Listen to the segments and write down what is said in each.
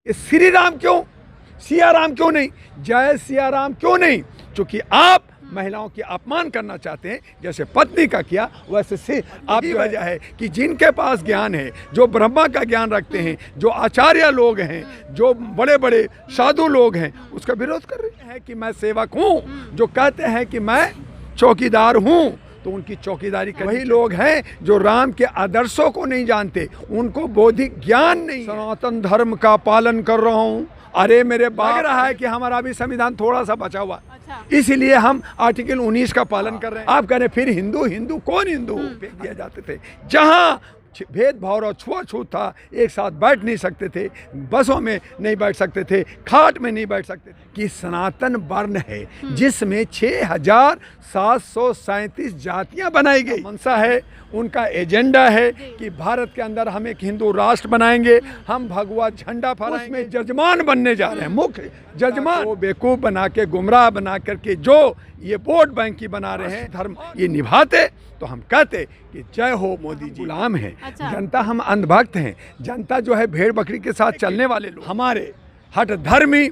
श्री राम क्यों, सिया राम क्यों नहीं, जय सिया राम क्यों नहीं? क्योंकि आप महिलाओं की अपमान करना चाहते हैं, जैसे पत्नी का किया वैसे से आप की वजह है कि जिनके पास ज्ञान है, जो ब्रह्मा का ज्ञान रखते हैं, जो आचार्य लोग हैं, जो बड़े बड़े साधु लोग हैं, उसका विरोध कर रहे हैं कि मैं सेवक हूँ, जो कहते हैं कि मैं चौकीदार हूँ, तो उनकी चौकीदारी कर वही लोग हैं जो राम के आदर्शों को नहीं जानते, उनको बौद्धिक ज्ञान नहीं। सनातन धर्म का पालन कर रहा हूँ। अरे मेरे लग रहा है कि हमारा भी संविधान थोड़ा सा बचा हुआ, इसीलिए हम आर्टिकल 19 का पालन कर रहे हैं। आप कह रहे फिर हिंदू हिंदू कौन हिंदू फेंक दिया जाते थे, जहाँ भेदभाव और छुआछूत था, एक साथ बैठ नहीं सकते थे, बसों में नहीं बैठ सकते थे, खाट में नहीं बैठ सकते थे। कि सनातन वर्ण है जिसमें 6737 जातियां बनाई गई। मनसा है, उनका एजेंडा है कि भारत के अंदर हम एक हिंदू राष्ट्र बनाएंगे, हम भगवा झंडा फहराएंगे, उसमें जजमान बनने जा रहे हैं, मुख्य जजमान। वो बेवकूफ़ बना के, गुमराह बना करके जो ये वोट बैंक की बना रहे हैं, धर्म ये निभाते तो हम कहते कि जय हो मोदी जी। गुलाम है जनता, हम अंधभक्त हैं। जनता जो है भेड़ बकरी के साथ चलने वाले लोग, हमारे हठ धर्मी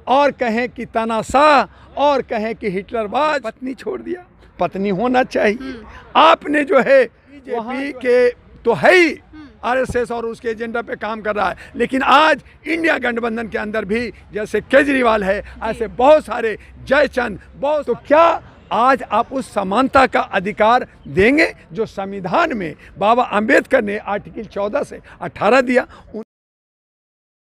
और कहें कि तानाशाह और कहें कि हिटलरबाज। पत्नी छोड़ दिया, पत्नी होना चाहिए। आपने जो है बीजेपी के तो है ही, आरएसएस और उसके एजेंडा पे काम कर रहा है, लेकिन आज इंडिया गठबंधन के अंदर भी जैसे केजरीवाल है, ऐसे बहुत सारे जयचंद बहुत। तो क्या आज आप उस समानता का अधिकार देंगे जो संविधान में बाबा अंबेडकर ने आर्टिकल 14 से 18 दिया?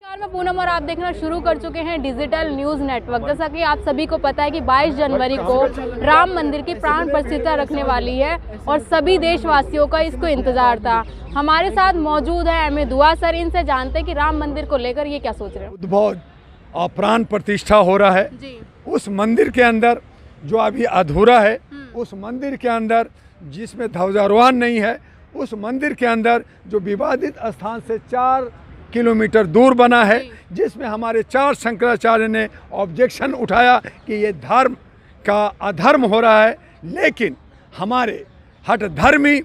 मैं पूनम और आप देखना शुरू कर चुके हैं डिजिटल न्यूज नेटवर्क। जैसा कि आप सभी को पता है कि 22 जनवरी को राम मंदिर की प्राण प्रतिष्ठा रखने वाली है और सभी देशवासियों का इसको इंतजार था। हमारे साथ मौजूद है एम.ए. दुआ सर, इनसे जानते हैं कि राम मंदिर को लेकर ये क्या सोच रहे हैं। बहुत प्राण प्रतिष्ठा हो रहा है जी। उस मंदिर के अंदर जो अभी अधूरा है, उस मंदिर के अंदर जिसमें ध्वजारोहण नहीं है, उस मंदिर के अंदर जो विवादित स्थान से 4 किलोमीटर दूर बना है, जिसमें हमारे 4 शंकराचार्य ने ऑब्जेक्शन उठाया कि ये धर्म का अधर्म हो रहा है, लेकिन हमारे हठ धर्मी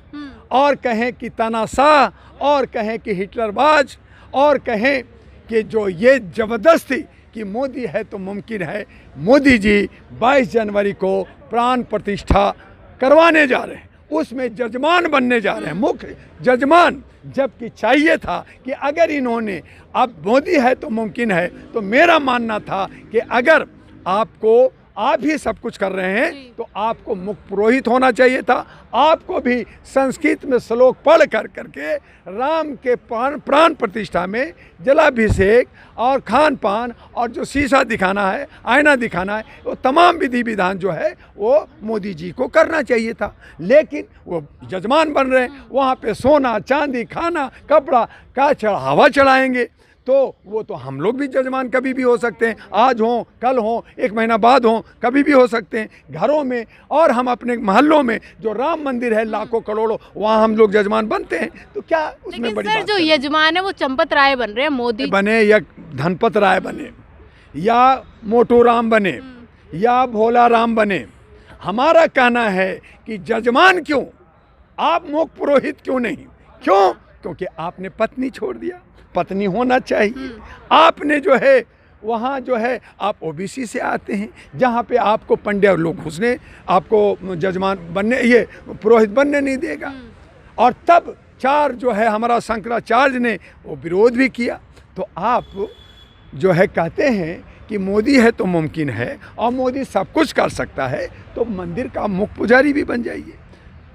और कहें कि तानाशाह और कहें कि हिटलरबाज और कहें कि जो ये ज़बरदस्ती कि मोदी है तो मुमकिन है, मोदी जी 22 जनवरी को प्राण प्रतिष्ठा करवाने जा रहे हैं, उसमें जजमान बनने जा रहे हैं, मुख्य जजमान। जबकि चाहिए था कि अगर इन्होंने, अब मोदी है तो मुमकिन है, तो मेरा मानना था कि अगर आप ही सब कुछ कर रहे हैं तो आपको मुख्य पुरोहित होना चाहिए था। आपको भी संस्कृत में श्लोक पढ़ करके राम के प्राण प्रतिष्ठा में जलाभिषेक और खान पान और जो शीशा दिखाना है, आईना दिखाना है, वो तमाम विधि विधान जो है वो मोदी जी को करना चाहिए था। लेकिन वो जजमान बन रहे हैं, वहाँ पे सोना चांदी खाना कपड़ा का चढ़ावा चढ़ाएंगे, तो वो तो हम लोग भी जजमान कभी भी हो सकते हैं, आज हों कल हों 1 महीना बाद हों, कभी भी हो सकते हैं घरों में। और हम अपने मोहल्लों में जो राम मंदिर है लाखों करोड़ों, वहाँ हम लोग जजमान बनते हैं, तो क्या उसमें बड़ी बात? जो यजमान है वो चंपत राय बन रहे हैं, मोदी बने या धनपत राय बने या मोटू राम बने या भोला राम बने, हमारा कहना है कि जजमान क्यों, आप मुख्य पुरोहित क्यों नहीं? क्यों? क्योंकि आपने पत्नी छोड़ दिया, पत्नी होना चाहिए। आपने जो है वहाँ जो है आप ओबीसी से आते हैं, जहाँ पे आपको पंडित लोग घुसने, आपको जजमान बनने, ये पुरोहित बनने नहीं देगा। और तब 4 जो है हमारा शंकराचार्य ने वो विरोध भी किया। तो आप जो है कहते हैं कि मोदी है तो मुमकिन है और मोदी सब कुछ कर सकता है, तो मंदिर का मुख्य पुजारी भी बन जाइए।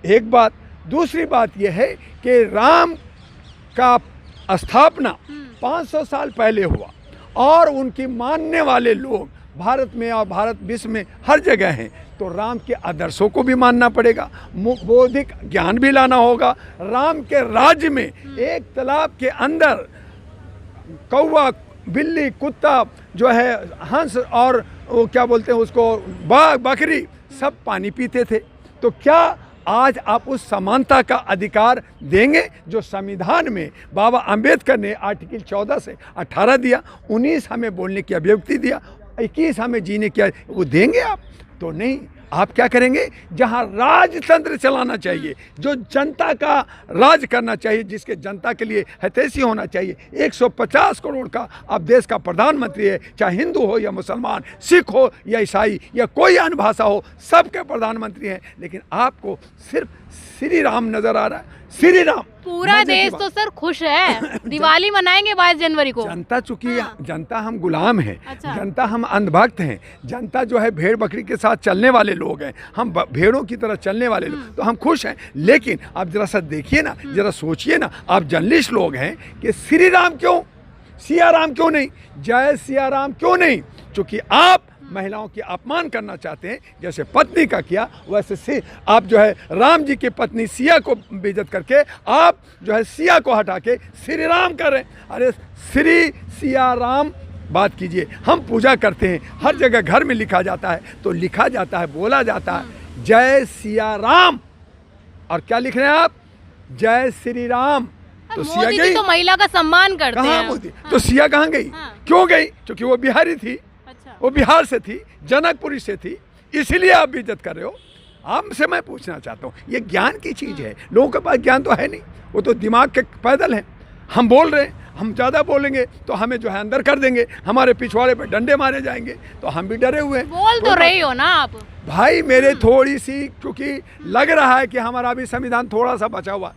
एक बात। दूसरी बात यह है कि राम का स्थापना 500 साल पहले हुआ और उनकी मानने वाले लोग भारत में और भारत विश्व में हर जगह हैं, तो राम के आदर्शों को भी मानना पड़ेगा, बौद्धिक ज्ञान भी लाना होगा। राम के राज्य में एक तालाब के अंदर कौवा बिल्ली कुत्ता जो है हंस और वो क्या बोलते हैं उसको बाघ बकरी सब पानी पीते थे। तो क्या आज आप उस समानता का अधिकार देंगे जो संविधान में बाबा अंबेडकर ने आर्टिकल 14 से 18 दिया, 19 हमें बोलने की अभिव्यक्ति दिया, 21 हमें जीने की, वो देंगे आप? तो नहीं। आप क्या करेंगे? जहां राजतंत्र चलाना चाहिए, जो जनता का राज करना चाहिए, जिसके जनता के लिए हितैषी होना चाहिए, 150 करोड़ का आप देश का प्रधानमंत्री है, चाहे हिंदू हो या मुसलमान, सिख हो या ईसाई या कोई अन्य भाषा हो, सबके प्रधानमंत्री हैं। लेकिन आपको सिर्फ श्री राम नजर आ रहा है। श्री राम, पूरा देश तो सर खुश है, दिवाली मनाएंगे 22 जनवरी को। जनता चूंकि जनता हम गुलाम हैं, अच्छा। जनता हम अंधभक्त हैं, जनता जो है भेड़ बकरी के साथ चलने वाले लोग हैं, हम भेड़ों की तरह चलने वाले लोग, तो हम खुश हैं। लेकिन आप जरा सा देखिए ना, जरा सोचिए ना, आप जर्नलिस्ट लोग हैं कि श्री राम क्यों, सिया राम क्यों नहीं, जय सिया राम क्यों नहीं? क्योंकि आप महिलाओं की अपमान करना चाहते हैं, जैसे पत्नी का किया वैसे आप जो है राम जी की पत्नी सिया को बेइज्जत करके आप जो है सिया को हटा के श्री राम कर रहे हैं। अरे श्री सिया राम बात कीजिए। हम पूजा करते हैं, हर जगह घर में लिखा जाता है, तो लिखा जाता है, बोला जाता है जय सिया राम, और क्या लिख रहे हैं आप? जय श्री राम। तो सिया गई, तो महिला का सम्मान करते हैं। कहाँ मोदी? तो सिया कहाँ गई? क्यों गई? क्योंकि वो बिहारी थी, वो बिहार से थी, जनकपुरी से थी, इसीलिए आप भी इज्जत कर रहे हो। आपसे मैं पूछना चाहता हूँ, ये ज्ञान की चीज़ है, लोगों के पास ज्ञान तो है नहीं, वो तो दिमाग के पैदल हैं। हम बोल रहे हैं, हम ज़्यादा बोलेंगे तो हमें जो है अंदर कर देंगे, हमारे पिछवाड़े पे डंडे मारे जाएंगे, तो हम भी डरे हुए हैं। बोल तो रही हो ना आप भाई, मेरे थोड़ी सी, क्योंकि लग रहा है कि हमारा भी संविधान थोड़ा सा बचा हुआ,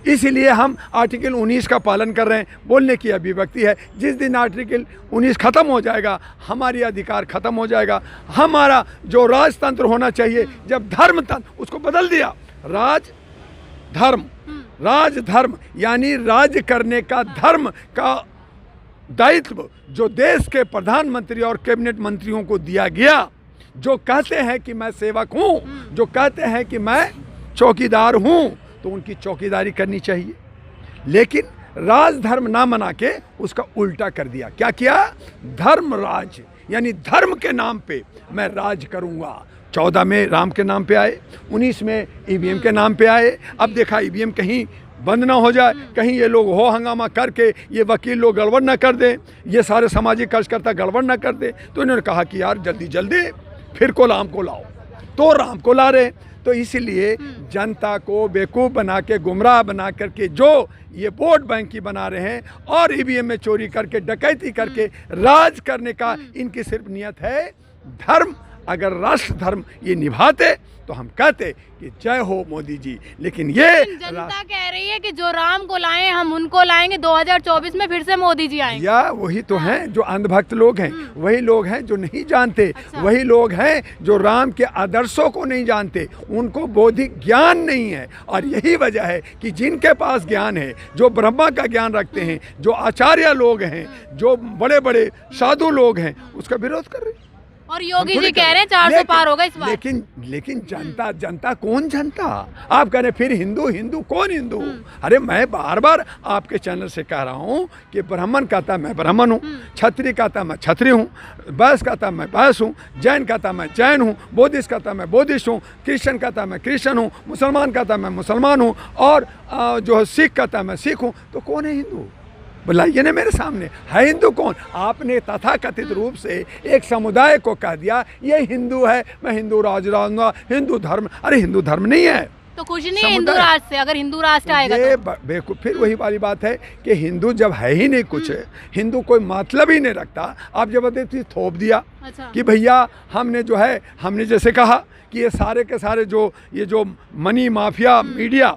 इसीलिए हम आर्टिकल 19 का पालन कर रहे हैं। बोलने की अभिव्यक्ति है, जिस दिन आर्टिकल 19 खत्म हो जाएगा, हमारी अधिकार खत्म हो जाएगा। हमारा जो राजतंत्र होना चाहिए, जब धर्म तंत्र उसको बदल दिया, राज धर्म, राज धर्म यानी राज करने का धर्म का दायित्व जो देश के प्रधानमंत्री और कैबिनेट मंत्रियों को दिया गया, जो कहते हैं कि मैं सेवक हूँ, जो कहते हैं कि मैं चौकीदार हूँ, तो उनकी चौकीदारी करनी चाहिए। लेकिन राजधर्म ना मना के उसका उल्टा कर दिया। क्या किया? धर्म राज, यानी धर्म के नाम पे मैं राज करूँगा। 14 में राम के नाम पे आए, 19 में ईवीएम के नाम पे आए। अब देखा ईवीएम कहीं बंद ना हो जाए, कहीं ये लोग हो हंगामा करके ये वकील लोग गड़बड़ ना कर दें, ये सारे सामाजिक कार्यकर्ता गड़बड़ ना कर दें। तो इन्होंने कहा कि यार जल्दी जल्दी फिर को राम को लाओ, तो राम को ला रहे। तो इसीलिए जनता को बेवकूफ़ बना के, गुमराह बना करके जो ये वोट बैंक की बना रहे हैं और ईवीएम में चोरी करके, डकैती करके राज करने का इनकी सिर्फ नियत है। धर्म, अगर राष्ट्र धर्म ये निभाते तो हम कहते कि जय हो मोदी जी। लेकिन ये जनता कह रही है कि जो राम को लाए हम उनको लाएंगे, 2024 में फिर से मोदी जी आएंगे। या वही तो हैं जो अंधभक्त लोग हैं, वही लोग हैं जो नहीं जानते, वही लोग हैं जो राम के आदर्शों को नहीं जानते, उनको बौद्धिक ज्ञान नहीं है। और यही वजह है कि जिनके पास ज्ञान है, जो ब्रह्मा का ज्ञान रखते हैं, जो आचार्य लोग हैं, जो बड़े बड़े साधु लोग हैं, उसका विरोध कर रहे हैं। और योगी जी कह रहे हैं 400 पार होगा इस बार। लेकिन जनता कौन जनता? आप कह रहे फिर हिंदू कौन हिंदू? अरे मैं बार बार आपके चैनल से कह रहा हूँ कि ब्राह्मण कहता मैं ब्राह्मण हूँ, क्षत्रिय कहता मैं क्षत्रिय हूँ, वैश्य कहता मैं वैश्य हूँ, जैन कहता मैं जैन हूँ, बौद्धिस्ट कहता मैं बौद्धिस्ट हूँ, क्रिश्चियन कहता मैं क्रिश्चियन हूँ, मुसलमान कहता मैं मुसलमान हूँ, और जो सिख कहता मैं सिख हूँ। तो कौन है हिंदू? बुलाइए ना मेरे सामने, है हिंदू कौन? आपने तथाकथित रूप से एक समुदाय को कह दिया ये हिंदू है, मैं हिंदू राज रहूंगा, हिंदू धर्म। अरे हिंदू धर्म नहीं है, तो कुछ नहीं है हिंदू राष्ट्र से। अगर हिंदू राष्ट्र आएगा तो फिर वही वाली बात है कि हिंदू जब है ही नहीं कुछ, हिंदू कोई मतलब ही नहीं रखता, आप जबरदस्ती थोप दिया कि भैया हमने जो है, हमने जैसे कहा कि ये सारे के सारे जो मनी माफिया, मीडिया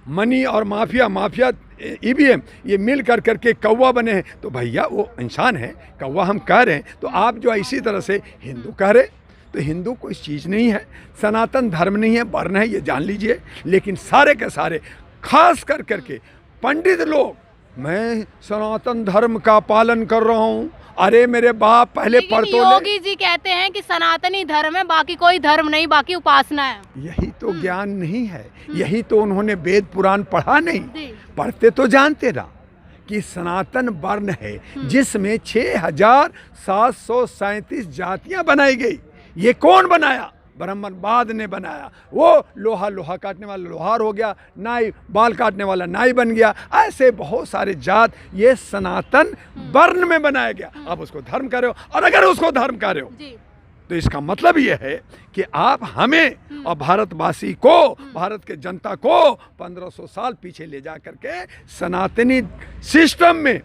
मनी और माफिया ईवीएम ये मिल कर करके कौवा बने हैं। तो भैया वो इंसान है, कौवा हम कह रहे हैं, तो आप जो इसी तरह से हिंदू कह रहे, तो हिंदू कोई चीज़ नहीं है, सनातन धर्म नहीं है, वर्ण है, ये जान लीजिए। लेकिन सारे के सारे खास कर करके पंडित लोग, मैं सनातन धर्म का पालन कर रहा हूँ। अरे मेरे बाप पहले पढ़ तो ले। योगी जी कहते हैं कि सनातनी धर्म है, बाकी कोई धर्म नहीं, बाकी उपासना है। यही तो ज्ञान नहीं है, यही तो उन्होंने वेद पुराण पढ़ा नहीं, पढ़ते तो जानते ना कि सनातन वर्ण है जिसमें 6737 जातियां बनाई गई। ये कौन बनाया? ब्राह्मणवाद ने बनाया। वो लोहा काटने वाला लोहार हो गया, नाई बाल काटने वाला नाई बन गया, ऐसे बहुत सारे जात ये सनातन वर्ण में बनाया गया। अब उसको धर्म कर रहे हो, और अगर उसको धर्म कर रहे हो तो इसका मतलब ये है कि आप हमें और भारतवासी को, भारत के जनता को 1500 साल पीछे ले जा करके सनातनी सिस्टम में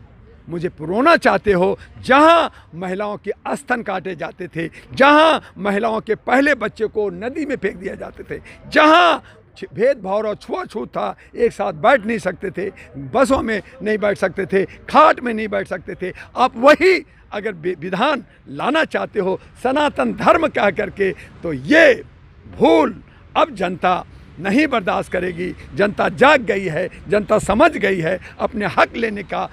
मुझे पुरोना चाहते हो, जहां महिलाओं के स्तन काटे जाते थे, जहां महिलाओं के पहले बच्चे को नदी में फेंक दिया जाते थे, जहां भेदभाव और छुआछूत था, एक साथ बैठ नहीं सकते थे, बसों में नहीं बैठ सकते थे, खाट में नहीं बैठ सकते थे। आप वही अगर विधान लाना चाहते हो सनातन धर्म कह करके, तो ये भूल अब जनता नहीं बर्दाश्त करेगी। जनता जाग गई है, जनता समझ गई है, अपने हक लेने का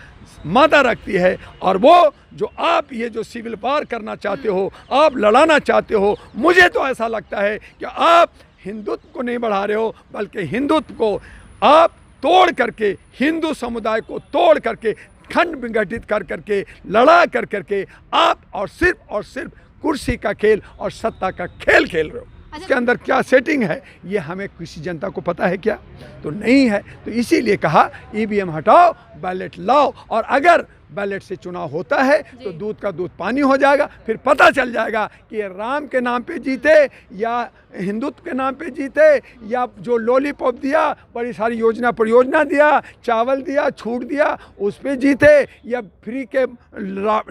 मादा रखती है। और वो जो आप ये जो सिविल वार करना चाहते हो, आप लड़ाना चाहते हो, मुझे तो ऐसा लगता है कि आप हिंदुत्व को नहीं बढ़ा रहे हो, बल्कि हिंदुत्व को आप तोड़ करके, हिंदू समुदाय को तोड़ करके, खंड विघटित कर करके, लड़ा कर करके आप और सिर्फ कुर्सी का खेल और सत्ता का खेल खेल रहे हो। इसके अंदर क्या सेटिंग है ये हमें किसी जनता को पता है क्या? तो नहीं है। तो इसीलिए कहा ईवीएम हटाओ, बैलेट लाओ, और अगर बैलेट से चुनाव होता है तो दूध का दूध पानी हो जाएगा। फिर पता चल जाएगा कि ये राम के नाम पे जीते या हिंदुत्व के नाम पे जीते, या जो लॉलीपॉप दिया, बड़ी सारी योजना परियोजना दिया, चावल दिया, छूट दिया, उस पे जीते, या फ्री के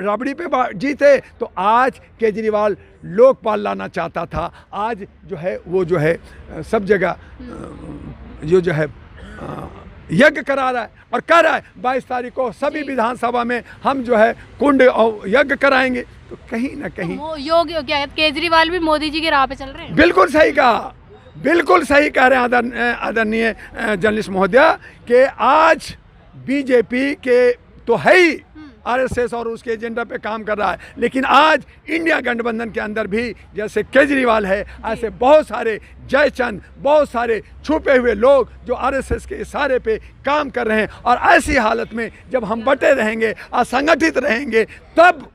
राबड़ी पे जीते। तो आज केजरीवाल लोकपाल लाना चाहता था, आज जो है वो जो है सब जगह जो है यज्ञ करा रहा है और कर रहा है। 22 तारीख को सभी विधानसभा में हम जो है कुंड और यज्ञ कराएंगे। तो कहीं ना कहीं योगी क्या है, केजरीवाल भी मोदी जी की राह पे चल रहे हैं। बिल्कुल सही कहा, बिल्कुल सही कह रहे हैं आदरणीय जर्नलिस्ट महोदय कि आज बीजेपी के तो है ही आरएसएस और उसके एजेंडा पे काम कर रहा है, लेकिन आज इंडिया गठबंधन के अंदर भी जैसे केजरीवाल है, ऐसे बहुत सारे जयचंद, बहुत सारे छुपे हुए लोग जो आरएसएस के इशारे पे काम कर रहे हैं। और ऐसी हालत में जब हम बटे रहेंगे, असंगठित रहेंगे, तब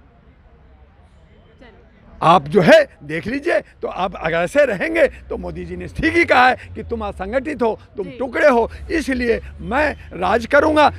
आप जो है देख लीजिए। तो आप अगर ऐसे रहेंगे तो मोदी जी ने ठीक ही कहा है कि तुम असंगठित हो, तुम टुकड़े हो, इसलिए मैं राज करूंगा।